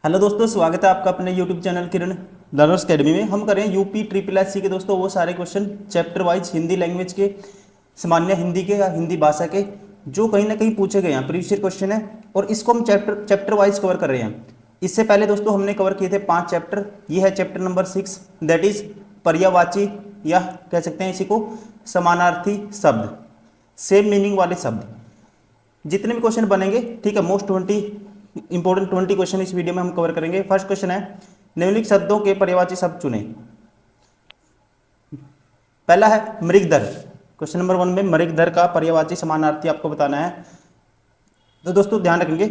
Hello दोस्तों, स्वागत है आपका अपने यूट्यूब चैनल किरण लर्नर्स अकेडमी में। हम करें यूपी ट्रिपल एस सी के दोस्तों वो सारे question chapter wise Hindi language के, सामान्य हिंदी के या हिंदी भाषा के, जो कहीं ना कहीं पूछे गए हैं, प्रीवियस ईयर क्वेश्चन है और इसको हम चैप्टर वाइज कवर कर रहे हैं। इससे पहले दोस्तों हमने कवर किए थे 5 चैप्टर। ये है चैप्टर नंबर 6, दैट इज पर्यायवाची या कह सकते हैं इसी को समानार्थी शब्द, सेम मीनिंग वाले शब्द। जितने भी क्वेश्चन बनेंगे, ठीक है, मोस्ट 20 इंपॉर्टेंट 20 क्वेश्चन इस वीडियो में हम कवर करेंगे। फर्स्ट क्वेश्चन है, निम्नलिखित शब्दों के पर्यायवाची शब्द चुनें। पहला है मृगधर। क्वेश्चन नंबर 1 में मृगधर का पर्यायवाची समानार्थी आपको बताना है। तो दोस्तों ध्यान रखेंगे,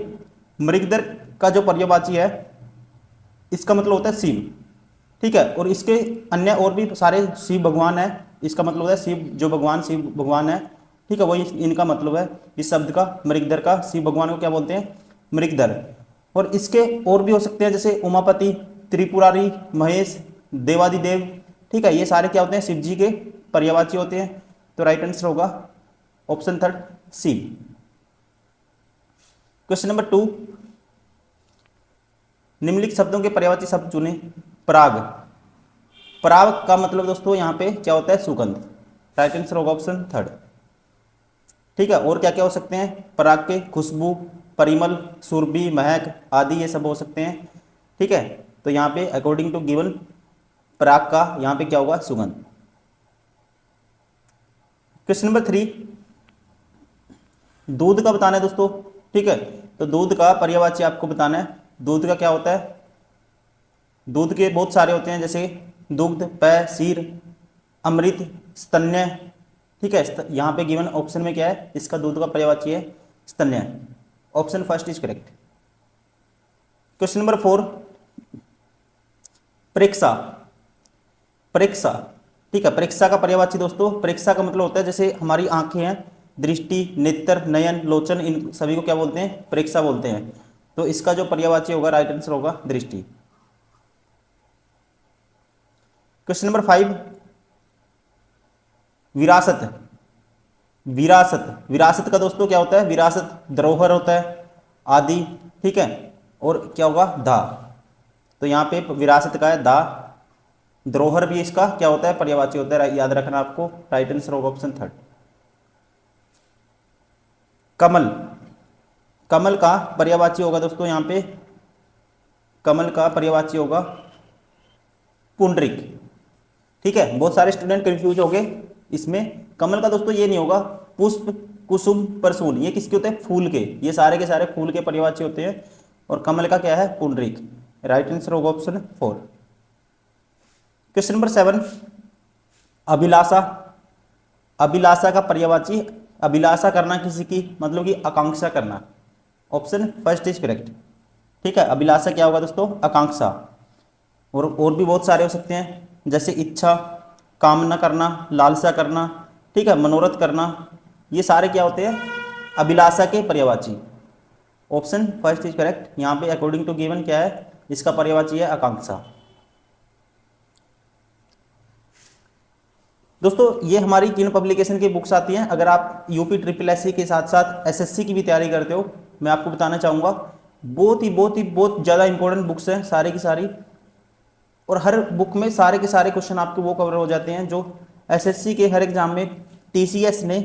मृगधर का जो पर्यायवाची है इसका मतलब होता है शिव, ठीक है, और इसके अन्य और भी सारे शिव भगवान है। इसका मतलब होता है शिव जो भगवान, शिव भगवान है, ठीक है, वही इनका मतलब है इस शब्द का, मृगधर का। शिव भगवान को क्या बोलते हैं? मृगधर। और इसके और भी हो सकते हैं, जैसे उमापति, त्रिपुरारी, महेश, देवादिदेव, ठीक है, ये सारे क्या होते हैं? शिव जी के पर्यायवाची होते हैं। तो राइट आंसर होगा ऑप्शन 3 शिव। क्वेश्चन नंबर 2, निम्नलिखित शब्दों के पर्यायवाची शब्द चुने। पराग। पराग का मतलब दोस्तों यहाँ पे क्या होता है? सुगंध। राइट आंसर होगा ऑप्शन 3, ठीक है। और क्या क्या हो सकते हैं पराग के? खुशबू, परिमल, सुरभि, महक आदि, ये सब हो सकते हैं, ठीक है। तो यहाँ पे अकॉर्डिंग टू गिवन पराग का यहाँ पे क्या होगा? सुगंध। क्वेश्चन नंबर 3, दूध का बताना है दोस्तों, ठीक है। तो दूध का पर्यायवाची आपको बताना है। दूध का क्या होता है? दूध के बहुत सारे होते हैं, जैसे दुग्ध, पेय, क्षीर, अमृत, स्तन्य, ठीक है। यहाँ पे गिवन ऑप्शन में क्या है? इसका दूध का पर्यायवाची है स्तन्य। Option first is correct. Question number 4, प्रेक्षा। प्रेक्षा, ठीक है। प्रेक्षा का पर्यायवाची दोस्तों, प्रेक्षा का मतलब होता है जैसे हमारी आंखें हैं, दृष्टि, नेत्र, नयन, लोचन, इन सभी को क्या बोलते हैं? प्रेक्षा बोलते हैं। तो इसका जो पर्यायवाची होगा, राइट आंसर होगा दृष्टि। क्वेश्चन नंबर 5, विरासत। विरासत, विरासत का दोस्तों क्या होता है? विरासत धरोहर होता है, आदि, ठीक है। और क्या होगा? धा। तो यहाँ पे विरासत का है धा। धरोहर भी इसका क्या होता है? पर्यायवाची होता है, याद रखना आपको। राइट आंसर होगा ऑप्शन 3। कमल। कमल का पर्यायवाची होगा दोस्तों यहाँ पे, कमल का पर्यायवाची होगा पुंडरिक, ठीक है। बहुत सारे स्टूडेंट कंफ्यूज हो गए इसमें। कमल का दोस्तों ये नहीं होगा पुष्प, कुसुम, परसून, ये किसके होते हैं? फूल के। ये सारे के सारे फूल के पर्यायवाची होते हैं। और कमल का क्या है? पुंडरिक। राइट आंसर होगा ऑप्शन 4। क्वेश्चन नंबर 7, अभिलाषा। अभिलाषा का पर्यायवाची, अभिलाषा करना किसी की, मतलब कि आकांक्षा करना। ऑप्शन फर्स्ट इज करेक्ट, ठीक है। अभिलाषा क्या होगा दोस्तों? आकांक्षा। और भी बहुत सारे हो सकते हैं, जैसे इच्छा, कामना करना, लालसा करना, ठीक है, मनोरथ करना, ये सारे क्या होते हैं? अभिलाषा के पर्यायवाची। Option first is correct. यहाँ पे अकॉर्डिंग टू गिवन क्या है? इसका पर्यायवाची है आकांक्षा। दोस्तों ये हमारी किन पब्लिकेशन की बुक्स आती हैं। अगर आप यूपी ट्रिपल एस सी के साथ साथ एसएससी की भी तैयारी करते हो, मैं आपको बताना चाहूँगा बहुत ज़्यादा इंपॉर्टेंट बुक्स हैं सारी की सारी। और हर बुक में सारे के सारे क्वेश्चन आपके वो कवर हो जाते हैं जो एसएससी के हर एग्जाम में टीसीएस ने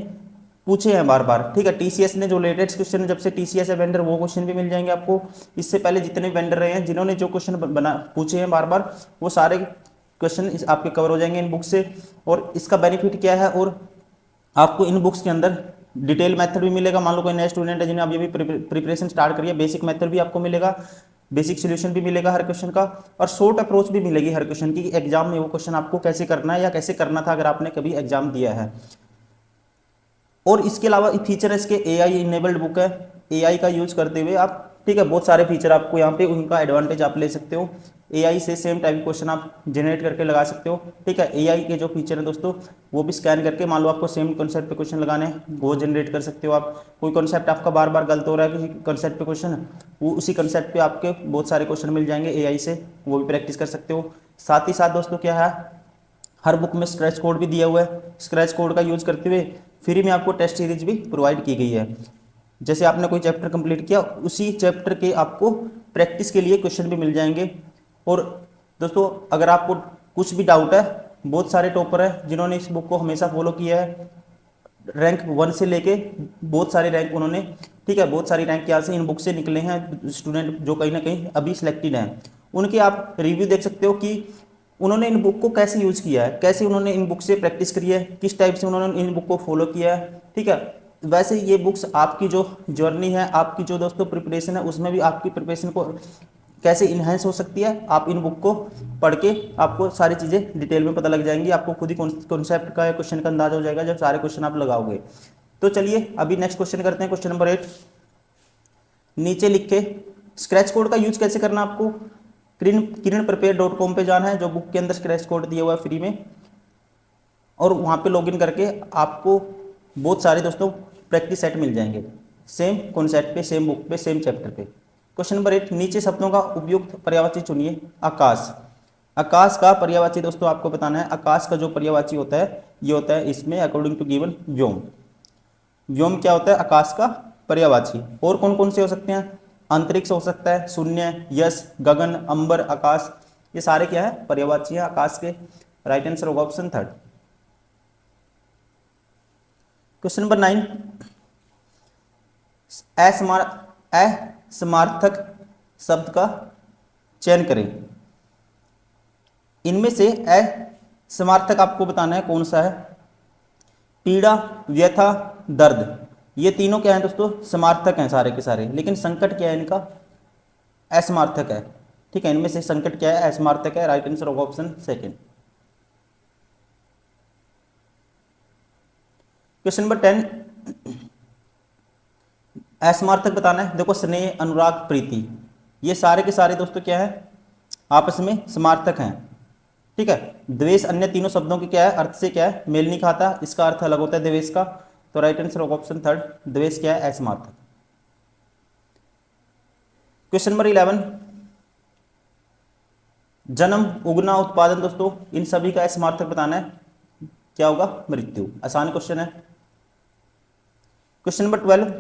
पूछे हैं बार बार, ठीक है। टीसीएस ने जो लेटेस्ट क्वेश्चन, जब से टीसीएस है वेंडर, वो क्वेश्चन भी मिल जाएंगे आपको। इससे पहले जितने वेंडर रहे हैं, जिन्होंने जो क्वेश्चन बना पूछे हैं बार बार, वो सारे क्वेश्चन आपके कवर हो जाएंगे इन बुक से। और इसका बेनिफिट क्या है? और आपको इन बुक्स के अंदर डिटेल मेथड भी मिलेगा। मान लो कोई नया स्टूडेंट है जिन्हें अभी प्रिपरेशन स्टार्ट करिए, बेसिक मेथड भी आपको मिलेगा, बेसिक सोल्यूशन भी मिलेगा हर क्वेश्चन का, और शॉर्ट अप्रोच भी मिलेगी हर क्वेश्चन की, एग्जाम में वो क्वेश्चन आपको कैसे करना है या कैसे करना था अगर आपने कभी एग्जाम दिया है। और इसके अलावा फीचर इसके एआई इनेबल्ड बुक है। एआई का यूज करते हुए आप, ठीक है, बहुत सारे फीचर आपको यहाँ पे उनका एडवांटेज आप ले सकते हो। एआई से सेम टाइप के क्वेश्चन आप जनरेट करके लगा सकते हो, ठीक है। एआई के जो फीचर है दोस्तों, वो भी स्कैन करके, मान लो आपको सेम कॉन्सेप्ट पे क्वेश्चन लगाने हैं, वो जनरेट कर सकते हो आप। कोई कॉन्सेप्ट आपका बार बार गलत हो रहा है किसी कॉन्सेप्ट पे क्वेश्चन, वो उसी कॉन्सेप्ट पे आपके बहुत सारे क्वेश्चन मिल जाएंगे एआई से, वो भी प्रैक्टिस कर सकते हो। साथ ही साथ दोस्तों क्या है, हर बुक में स्क्रैच कोड भी दिया हुआ है। स्क्रैच कोड का यूज करते हुए फ्री में आपको टेस्ट सीरीज भी प्रोवाइड की गई है। जैसे आपने कोई चैप्टर कंप्लीट किया, उसी चैप्टर के आपको प्रैक्टिस के लिए क्वेश्चन भी मिल जाएंगे। और दोस्तों अगर आपको कुछ भी डाउट है, बहुत सारे टॉपर हैं जिन्होंने इस बुक को हमेशा फॉलो किया है, रैंक 1 से लेके बहुत सारे रैंक उन्होंने, ठीक है, बहुत सारी रैंक यहाँ से इन बुक से निकले हैं स्टूडेंट जो कहीं ना कहीं अभी सिलेक्टेड हैं। उनके आप रिव्यू देख सकते हो कि उन्होंने इन बुक को कैसे यूज़ किया है, कैसे उन्होंने इन बुक से प्रैक्टिस करी है, किस टाइप से उन्होंने इन बुक को फॉलो किया है, ठीक है। वैसे ये बुक्स आपकी जो जर्नी है, आपकी जो दोस्तों प्रिपरेशन है, उसमें भी आपकी प्रिपरेशन को कैसे इन्हेंस हो सकती है, आप इन बुक को पढ़ के आपको सारी चीज़ें डिटेल में पता लग जाएंगी। आपको खुद ही कॉन्सेप्ट का या क्वेश्चन का अंदाजा हो जाएगा जब सारे क्वेश्चन आप लगाओगे। तो चलिए अभी नेक्स्ट क्वेश्चन करते हैं, क्वेश्चन नंबर 8। नीचे लिख के स्क्रैच कोड का यूज कैसे करना, आपको kiranprepare.com पे जाना है, जो बुक के अंदर स्क्रैच कोड दिया हुआ है फ्री में, और वहाँ पे लॉगिन करके आपको बहुत सारे दोस्तों प्रैक्टिस सेट मिल जाएंगे, सेम कॉन्सेप्ट पे, सेम बुक पे, सेम चैप्टर पे। क्वेश्चन नंबर 8, नीचे शब्दों का उपयुक्त पर्यायवाची चुनिए। आकाश, आकाश का पर्यायवाची दोस्तों आपको बताना है। आकाश का जो पर्यायवाची होता है ये होता है इसमें अकॉर्डिंग टू गिवन व्योम। व्योम क्या होता है? आकाश का पर्यायवाची। और कौन कौन से हो सकते हैं? अंतरिक्ष हो सकता है, शून्य, यश, गगन, अंबर, आकाश, ये सारे क्या है? पर्यायवाची है आकाश के। राइट आंसर होगा ऑप्शन 3। क्वेश्चन नंबर 9, असमार्थक शब्द का चयन करें। इनमें से असमार्थक आपको बताना है कौन सा है। पीड़ा, व्यथा, दर्द, ये तीनों क्या है दोस्तों? समार्थक हैं सारे के सारे, लेकिन संकट क्या है इनका? असमार्थक है, ठीक है। इनमें से संकट क्या है? असमार्थक है। राइट आंसर होगा ऑप्शन 2। क्वेश्चन नंबर 10, असमार्थक बताना है। देखो स्नेह, अनुराग, प्रीति, ये सारे के सारे दोस्तों क्या है? आपस में समार्थक हैं, ठीक है। द्वेष अन्य तीनों शब्दों के क्या है? अर्थ से क्या है? मेल नहीं खाता, इसका अर्थ अलग होता है द्वेष का। तो राइट आंसर होगा ऑप्शन 3, द्वेष क्या है? असमार्थक। क्वेश्चन नंबर 11, जन्म, उगना, उत्पादन, दोस्तों इन सभी का असमार्थक बताना है। क्या होगा? मृत्यु। आसान क्वेश्चन है। क्वेश्चन नंबर 12,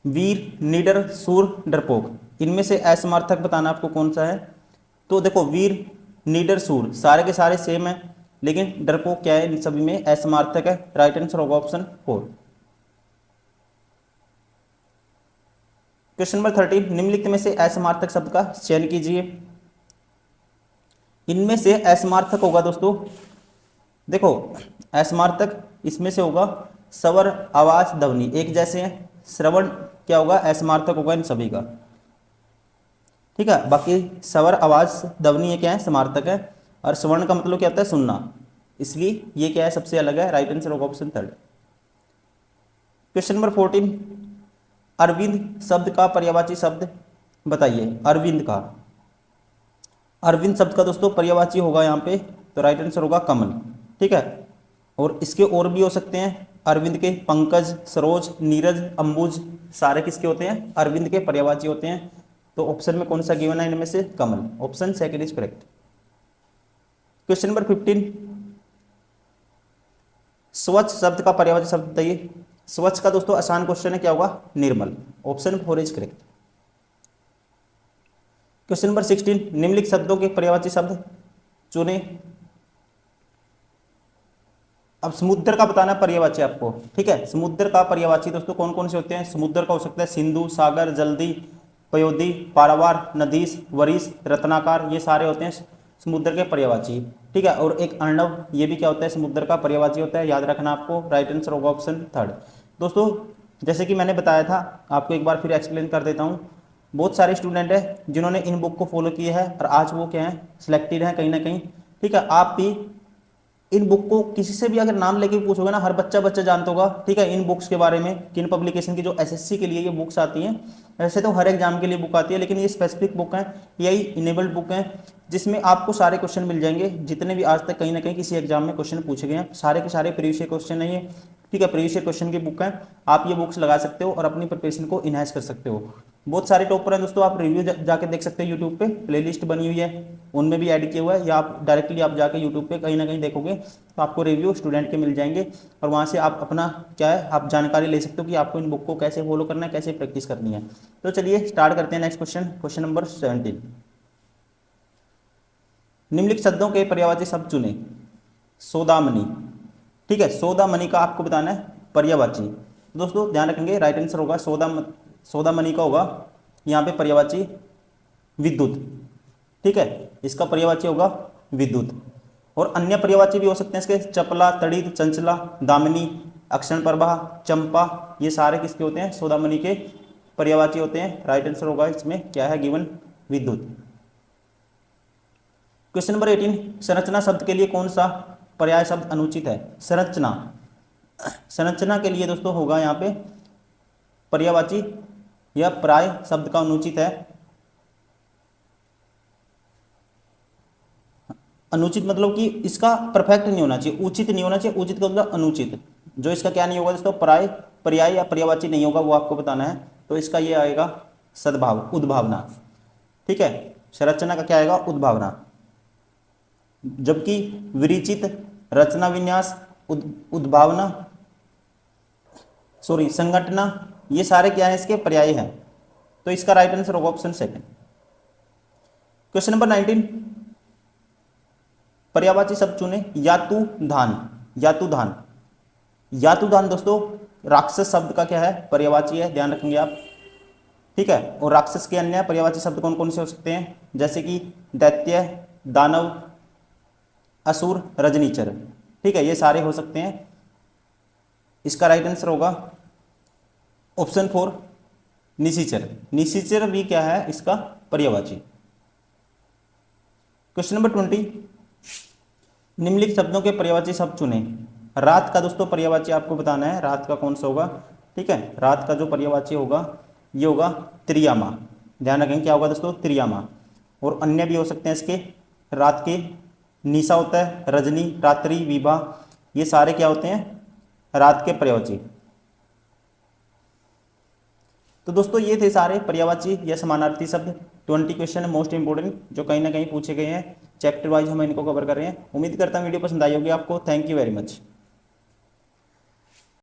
वीर, निडर, सूर, डरपोक, इनमें से असमार्थक बताना आपको कौन सा है। तो देखो वीर, निडर, सूर सारे के सारे सेम है, लेकिन डरपोक क्या है? इन सभी में असमार्थक है। राइट आंसर होगा ऑप्शन 4। क्वेश्चन नंबर 13, निम्नलिखित में से असमार्थक शब्द का चयन कीजिए। इनमें से असमार्थक होगा दोस्तों, देखो असमार्थक इसमें से होगा स्वर, आवाज, ध्वनि, एक जैसे हैं। श्रवण क्या होगा? असमार्थक होगा इन सभी का, ठीक है। बाकी स्वर, आवाज, ध्वनि ये क्या है? समार्थक है। और श्रवण का मतलब क्या होता है? सुनना, इसलिए ये क्या है? सबसे अलग है। राइट आंसर होगा ऑप्शन 3। क्वेश्चन नंबर 14, अरविंद शब्द का पर्यायवाची शब्द बताइए। अरविंद का, अरविंद शब्द का दोस्तों पर्यायवाची होगा यहाँ पे, तो राइट आंसर होगा कमल, ठीक है। और इसके और भी हो सकते हैं अरविंद के, पंकज, सरोज, नीरज, अंबुज, सारे किसके होते हैं? अरविंद के पर्यायवाची होते हैं। तो ऑप्शन में कौन सा गिवन है इनमें से? कमल। Option 2 is correct. Question number 15, स्वच्छ शब्द का पर्यायवाची शब्द बताइए। स्वच्छ का दोस्तों आसान क्वेश्चन है, क्या होगा? निर्मल। Option 4 is correct. Question number 16, निम्नलिखित शब्दों के पर्यायवाची शब्द चुने। अब समुद्र का बताना पर्यायवाची आपको, ठीक है। समुद्र का पर्यायवाची दोस्तों कौन कौन से होते हैं? समुद्र का हो सकता है सिंधु, सागर, जल्दी, पयोधी, पारावार, नदीस, वरिस, रत्नाकार, ये सारे होते हैं समुद्र के पर्यायवाची, ठीक है। और एक अर्णव, ये भी क्या होता है? समुद्र का पर्यायवाची होता है, याद रखना आपको। राइट आंसर होगा ऑप्शन 3। दोस्तों जैसे कि मैंने बताया था, आपको एक बार फिर एक्सप्लेन कर देता हूँ। बहुत सारे स्टूडेंट हैं जिन्होंने इन बुक को फॉलो किए हैं और आज वो क्या है? सिलेक्टेड हैं कहीं ना कहीं, ठीक है। आप भी इन बुक को किसी से भी अगर नाम लेके पूछोगे ना, हर बच्चा जानता होगा, ठीक है, इन बुक्स के बारे में, किन पब्लिकेशन की जो एसएससी के लिए ये बुक्स आती हैं। वैसे तो हर एग्जाम के लिए बुक आती है, लेकिन ये स्पेसिफिक बुक है, यही इनेबल्ड बुक है, जिसमें आपको सारे क्वेश्चन मिल जाएंगे जितने भी आज तक कहीं ना कहीं किसी एग्जाम में क्वेश्चन पूछे गए हैं। सारे के सारे प्रीवियस ईयर क्वेश्चन नहीं है, ठीक है, प्रीवियस ईयर क्वेश्चन की बुक है। आप ये बुक्स लगा सकते हो और अपनी प्रिपरेशन को इनहेंस कर सकते हो। बहुत सारे टॉपर हैं दोस्तों, आप रिव्यू जाके देख सकते हैं, यूट्यूब पे प्लेलिस्ट बनी हुई है, उनमें भी ऐड किया हुआ है, या आप डायरेक्टली आप जाके यूट्यूब पे कहीं ना कहीं देखोगे तो आपको रिव्यू स्टूडेंट के मिल जाएंगे, और वहाँ से आप अपना क्या है आप जानकारी ले सकते हो कि आपको इन बुक को कैसे फॉलो करना है, कैसे प्रैक्टिस करनी है। तो चलिए स्टार्ट करते हैं नेक्स्ट क्वेश्चन, क्वेश्चन नंबर 17। निम्नलिखित शब्दों के पर्यायवाची शब्द चुने। सौदामनी, ठीक है, सौदामनी का आपको बताना है पर्यायवाची। दोस्तों ध्यान रखेंगे, राइट आंसर होगा सौदामनी का होगा यहाँ पे पर्यायवाची विद्युत, ठीक है, इसका पर्यायवाची होगा विद्युत। और अन्य पर्यायवाची भी हो सकते हैं इसके, चपला, तड़ित, चंचला, दामिनी, अक्षण प्रभा, चंपा, ये सारे किसके होते हैं, सौदामनी के पर्यायवाची होते हैं। राइट आंसर होगा इसमें क्या है गिवन, विद्युत। क्वेश्चन नंबर 18, संरचना शब्द के लिए कौन सा पर्याय शब्द अनुचित है। संरचना, संरचना के लिए दोस्तों होगा यहाँ पे पर्यायवाची या पर्याय शब्द का अनुचित है। अनुचित मतलब कि इसका परफेक्ट नहीं होना चाहिए, उचित नहीं होना चाहिए, उचित का मतलब अनुचित। जो इसका क्या नहीं होगा दोस्तों, पर्याय या पर्यायवाची नहीं होगा, वो आपको बताना है। तो इसका ये आएगा सद्भाव, उद्भावना, ठीक है, संरचना का क्या आएगा, उद्भावना। जबकि विरचित, रचना विन्यास, उद्भावना, सॉरी संगठना, ये सारे क्या है इसके पर्याय हैं। तो इसका राइट आंसर होगा ऑप्शन सेकंड। क्वेश्चन नंबर 19, पर्यायवाची शब्द चुने। यातुधान, यातुधान, यातुधान दोस्तों राक्षस शब्द का क्या है, पर्यायवाची है, ध्यान रखेंगे आप, ठीक है। और राक्षस के अन्य पर्यायवाची शब्द कौन कौन से हो सकते हैं, जैसे कि दैत्य, दानव, असुर, रजनीचर, ठीक है, ये सारे हो सकते हैं। इसका राइट आंसर होगा ऑप्शन 4 निशिचर, निशिचर भी क्या है इसका पर्यायवाची। क्वेश्चन नंबर 20, निम्नलिखित शब्दों के पर्यायवाची शब्द चुने। रात का दोस्तों पर्यायवाची आपको बताना है, रात का कौन सा होगा, ठीक है, रात का जो पर्यायवाची होगा ये होगा त्रियामा, ध्यान रखें क्या होगा दोस्तों, त्रियामा। और अन्य भी हो सकते हैं इसके, रात के निशा होता है, रजनी, रात्रि, विवाह, ये सारे क्या होते हैं रात के पर्यायवाची। तो दोस्तों ये थे सारे पर्यायवाची या समानार्थी शब्द। 20 क्वेश्चन मोस्ट इंपोर्टेंट जो कहीं ना कहीं पूछे गए हैं, चैप्टर वाइज हम इनको कवर कर रहे हैं। उम्मीद करता हूँ वीडियो पसंद आई होगी आपको। Thank you very much.